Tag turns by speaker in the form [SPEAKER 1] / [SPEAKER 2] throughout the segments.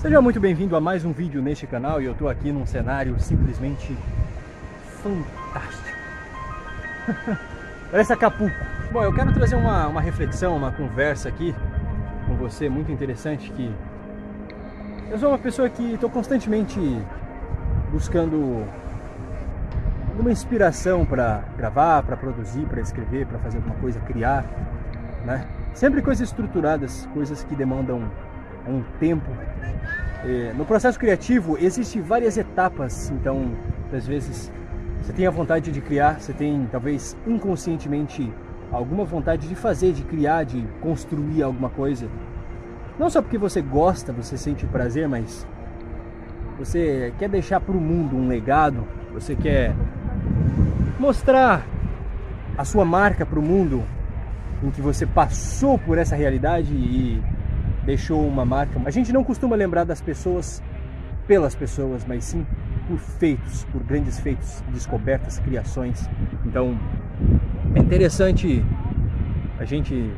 [SPEAKER 1] Seja muito bem-vindo a mais um vídeo neste canal e eu estou aqui num cenário simplesmente fantástico. Parece Acapulco. Bom, eu quero trazer uma reflexão, uma conversa aqui com você muito interessante, que eu sou uma pessoa que estou constantemente buscando alguma inspiração para gravar, para produzir, para escrever, para fazer alguma coisa, criar, né? Sempre coisas estruturadas, coisas que demandam um tempo. No processo criativo existem várias etapas, então às vezes você tem a vontade de criar, você tem talvez inconscientemente alguma vontade de fazer, de criar, de construir alguma coisa. Não só porque você gosta, você sente prazer, mas você quer deixar para o mundo um legado, você quer mostrar a sua marca para o mundo, em que você passou por essa realidade e deixou uma marca. A gente não costuma lembrar das pessoas pelas pessoas, mas sim por feitos, por grandes feitos, descobertas, criações. Então é interessante a gente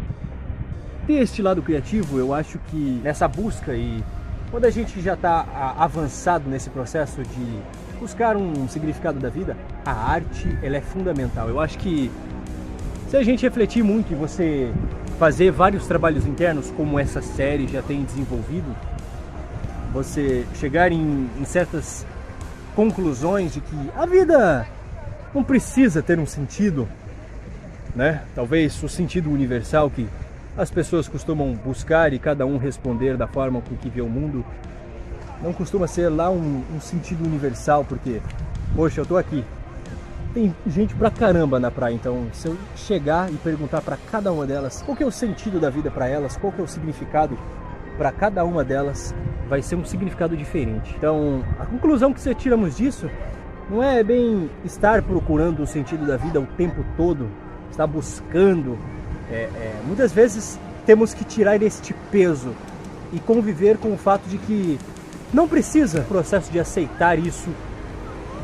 [SPEAKER 1] ter este lado criativo. Eu acho que nessa busca, e quando a gente já está avançado nesse processo de buscar um significado da vida, a arte ela é fundamental. Eu acho que se a gente refletir muito e você fazer vários trabalhos internos, como essa série já tem desenvolvido, você chegar em certas conclusões de que a vida não precisa ter um sentido, né? Talvez o sentido universal que as pessoas costumam buscar e cada um responder da forma com que vê o mundo, não costuma ser lá um sentido universal, porque, poxa, eu tô aqui, tem gente pra caramba na praia, então se eu chegar e perguntar pra cada uma delas qual que é o sentido da vida pra elas, qual que é o significado pra cada uma delas, vai ser um significado diferente. Então a conclusão que você tiramos disso não é bem estar procurando o sentido da vida o tempo todo, estar buscando. Muitas vezes temos que tirar este peso e conviver com o fato de que não precisa. O processo de aceitar isso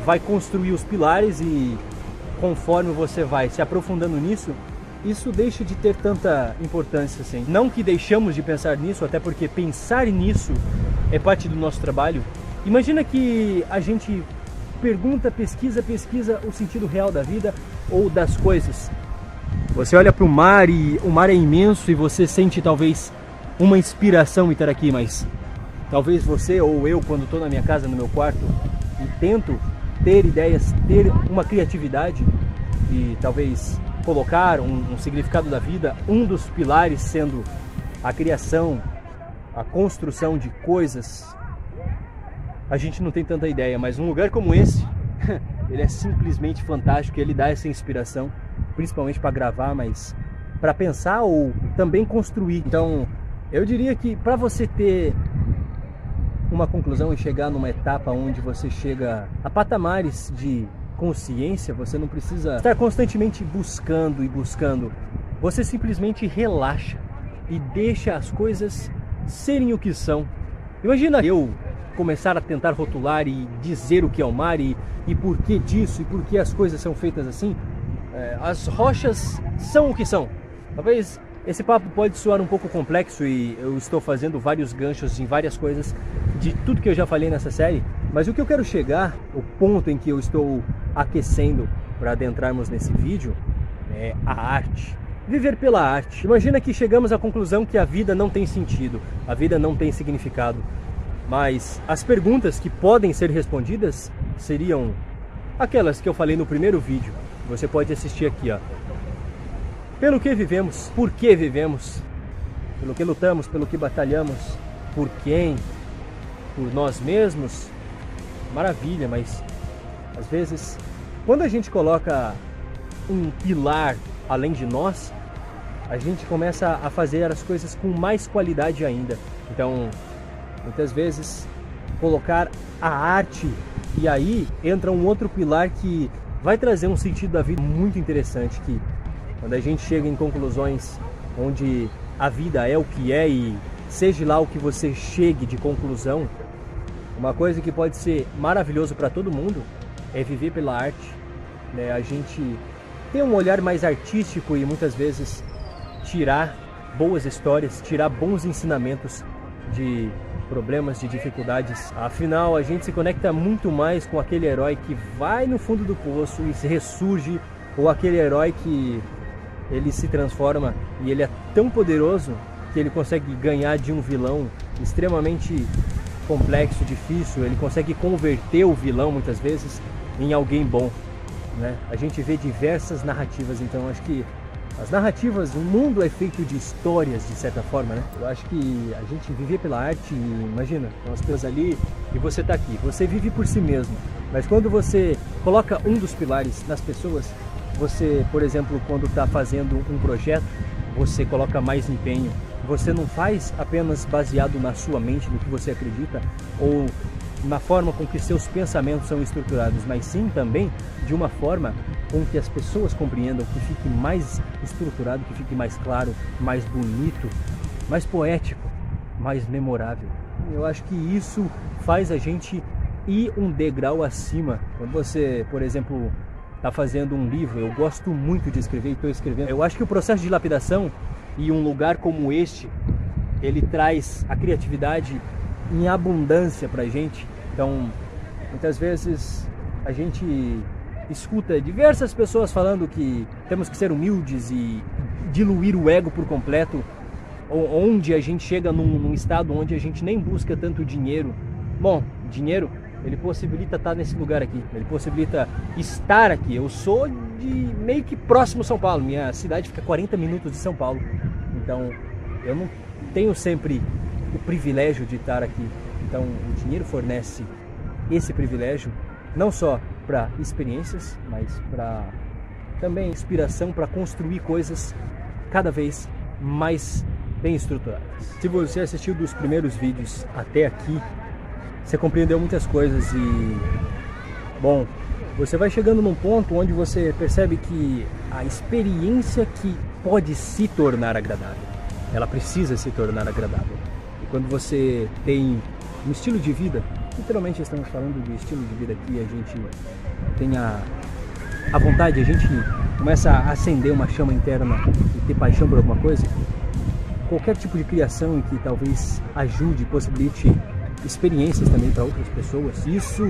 [SPEAKER 1] vai construir os pilares, e conforme você vai se aprofundando nisso, isso deixa de ter tanta importância assim. Não que deixamos de pensar nisso, até porque pensar nisso é parte do nosso trabalho. Imagina que a gente pesquisa o sentido real da vida ou das coisas. Você olha para o mar e o mar é imenso e você sente talvez uma inspiração em estar aqui, mas talvez você ou eu, quando estou na minha casa, no meu quarto, e tento ter ideias, ter uma criatividade e talvez colocar um significado da vida, um dos pilares sendo a criação, a construção de coisas, a gente não tem tanta ideia, mas um lugar como esse, ele é simplesmente fantástico, ele dá essa inspiração, principalmente para gravar, mas para pensar ou também construir. Então eu diria que para você ter uma conclusão e chegar numa etapa onde você chega a patamares de consciência, você não precisa estar constantemente buscando e buscando. Você simplesmente relaxa e deixa as coisas serem o que são. Imagina eu começar a tentar rotular e dizer o que é o mar e por que disso e por que as coisas são feitas assim. As rochas são o que são. Talvez esse papo pode soar um pouco complexo e eu estou fazendo vários ganchos em várias coisas de tudo que eu já falei nessa série, mas o que eu quero chegar, o ponto em que eu estou aquecendo para adentrarmos nesse vídeo, é a arte. Viver pela arte. Imagina que chegamos à conclusão que a vida não tem sentido, a vida não tem significado, mas as perguntas que podem ser respondidas seriam aquelas que eu falei no primeiro vídeo. Você pode assistir aqui, ó. Pelo que vivemos, por que vivemos, pelo que lutamos, pelo que batalhamos, por quem, por nós mesmos. Maravilha, mas às vezes, quando a gente coloca um pilar além de nós, a gente começa a fazer as coisas com mais qualidade ainda. Então, muitas vezes, colocar a arte, e aí entra um outro pilar que vai trazer um sentido da vida muito interessante, que quando a gente chega em conclusões onde a vida é o que é, e seja lá o que você chegue de conclusão, uma coisa que pode ser maravilhoso para todo mundo é viver pela arte, né? A gente tem um olhar mais artístico e muitas vezes tirar boas histórias, tirar bons ensinamentos de problemas, de dificuldades. Afinal, a gente se conecta muito mais com aquele herói que vai no fundo do poço e se ressurge, ou aquele herói que ele se transforma e ele é tão poderoso que ele consegue ganhar de um vilão extremamente complexo, difícil. Ele consegue converter o vilão muitas vezes em alguém bom, né? A gente vê diversas narrativas, então acho que as narrativas, o mundo é feito de histórias, de certa forma, né? Eu acho que a gente viver pela arte, imagina, tem umas pessoas ali e você tá aqui, você vive por si mesmo, mas quando você coloca um dos pilares nas pessoas, você, por exemplo, quando está fazendo um projeto, você coloca mais empenho, você não faz apenas baseado na sua mente, no que você acredita, ou na forma com que seus pensamentos são estruturados, mas sim também de uma forma com que as pessoas compreendam, que fique mais estruturado, que fique mais claro, mais bonito, mais poético, mais memorável. Eu acho que isso faz a gente ir um degrau acima. Quando você, por exemplo, está fazendo um livro, eu gosto muito de escrever e estou escrevendo. Eu acho que o processo de lapidação e um lugar como este, ele traz a criatividade em abundância para a gente. Então, muitas vezes a gente escuta diversas pessoas falando que temos que ser humildes e diluir o ego por completo, onde a gente chega num estado onde a gente nem busca tanto dinheiro. Bom, dinheiro, ele possibilita estar nesse lugar aqui, ele possibilita estar aqui. Eu sou de meio que próximo São Paulo, minha cidade fica 40 minutos de São Paulo, então eu não tenho sempre o privilégio de estar aqui. Então o dinheiro fornece esse privilégio, não só para experiências, mas para também inspiração para construir coisas cada vez mais bem estruturadas. Se você assistiu dos primeiros vídeos até aqui, você compreendeu muitas coisas e, bom, você vai chegando num ponto onde você percebe que a experiência que pode se tornar agradável, ela precisa se tornar agradável. E quando você tem um estilo de vida, literalmente estamos falando de estilo de vida aqui, a gente tem a vontade, a gente começa a acender uma chama interna e ter paixão por alguma coisa, qualquer tipo de criação que talvez ajude, possibilite experiências também para outras pessoas, isso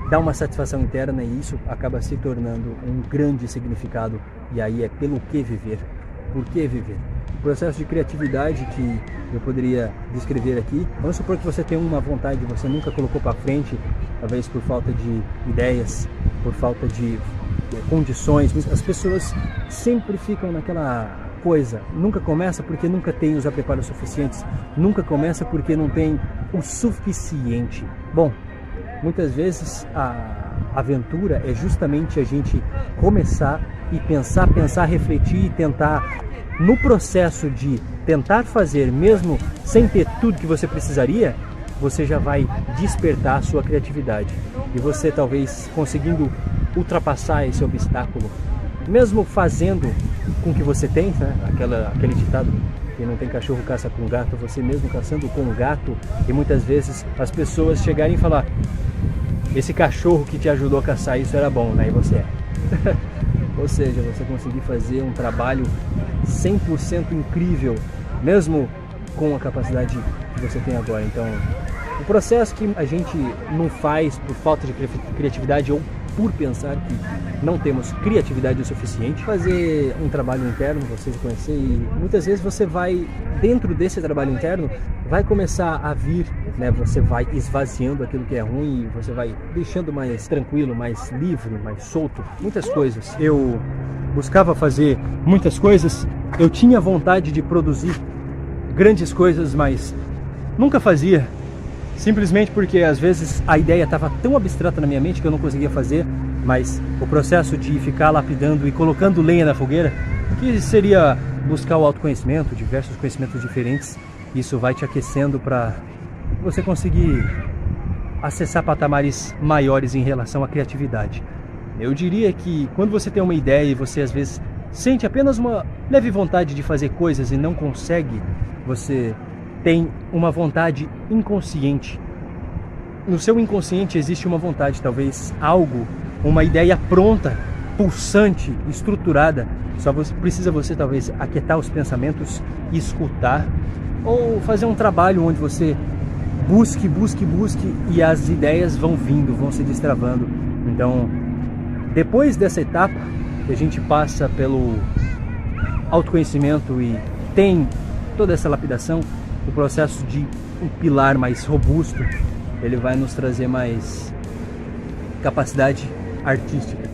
[SPEAKER 1] dá uma satisfação interna e isso acaba se tornando um grande significado. E aí é pelo que viver, por que viver. O processo de criatividade que eu poderia descrever aqui, vamos supor que você tem uma vontade, você nunca colocou para frente, talvez por falta de ideias, por falta de condições. As pessoas sempre ficam naquela coisa, nunca começa porque nunca tem os preparos suficientes, nunca começa porque não tem o suficiente. Bom, muitas vezes a aventura é justamente a gente começar e pensar, refletir e tentar, no processo de tentar fazer, mesmo sem ter tudo que você precisaria, você já vai despertar a sua criatividade. E você talvez conseguindo ultrapassar esse obstáculo, mesmo fazendo com o que você tem, né? Aquele ditado, quem não tem cachorro caça com gato, você mesmo caçando com um gato. E muitas vezes as pessoas chegarem e falar: esse cachorro que te ajudou a caçar isso era bom, né? E você é. Ou seja, você conseguir fazer um trabalho 100% incrível, mesmo com a capacidade que você tem agora. Então, o processo que a gente não faz por falta de criatividade ou por pensar que não temos criatividade o suficiente, fazer um trabalho interno, você se conhecer, e muitas vezes você vai, dentro desse trabalho interno, vai começar a vir, né? Você vai esvaziando aquilo que é ruim e você vai deixando mais tranquilo, mais livre, mais solto, muitas coisas. Eu buscava fazer muitas coisas, eu tinha vontade de produzir grandes coisas, mas nunca fazia. Simplesmente porque às vezes a ideia estava tão abstrata na minha mente que eu não conseguia fazer, mas o processo de ficar lapidando e colocando lenha na fogueira, que seria buscar o autoconhecimento, diversos conhecimentos diferentes, isso vai te aquecendo para você conseguir acessar patamares maiores em relação à criatividade. Eu diria que quando você tem uma ideia e você às vezes sente apenas uma leve vontade de fazer coisas e não consegue, você tem uma vontade inconsciente. No seu inconsciente existe uma vontade, talvez algo, uma ideia pronta, pulsante, estruturada. Só precisa você talvez aquietar os pensamentos, escutar, ou fazer um trabalho onde você busque, busque, busque, e as ideias vão vindo, vão se destravando. Então, depois dessa etapa, que a gente passa pelo autoconhecimento e tem toda essa lapidação, o processo de um pilar mais robusto, ele vai nos trazer mais capacidade artística.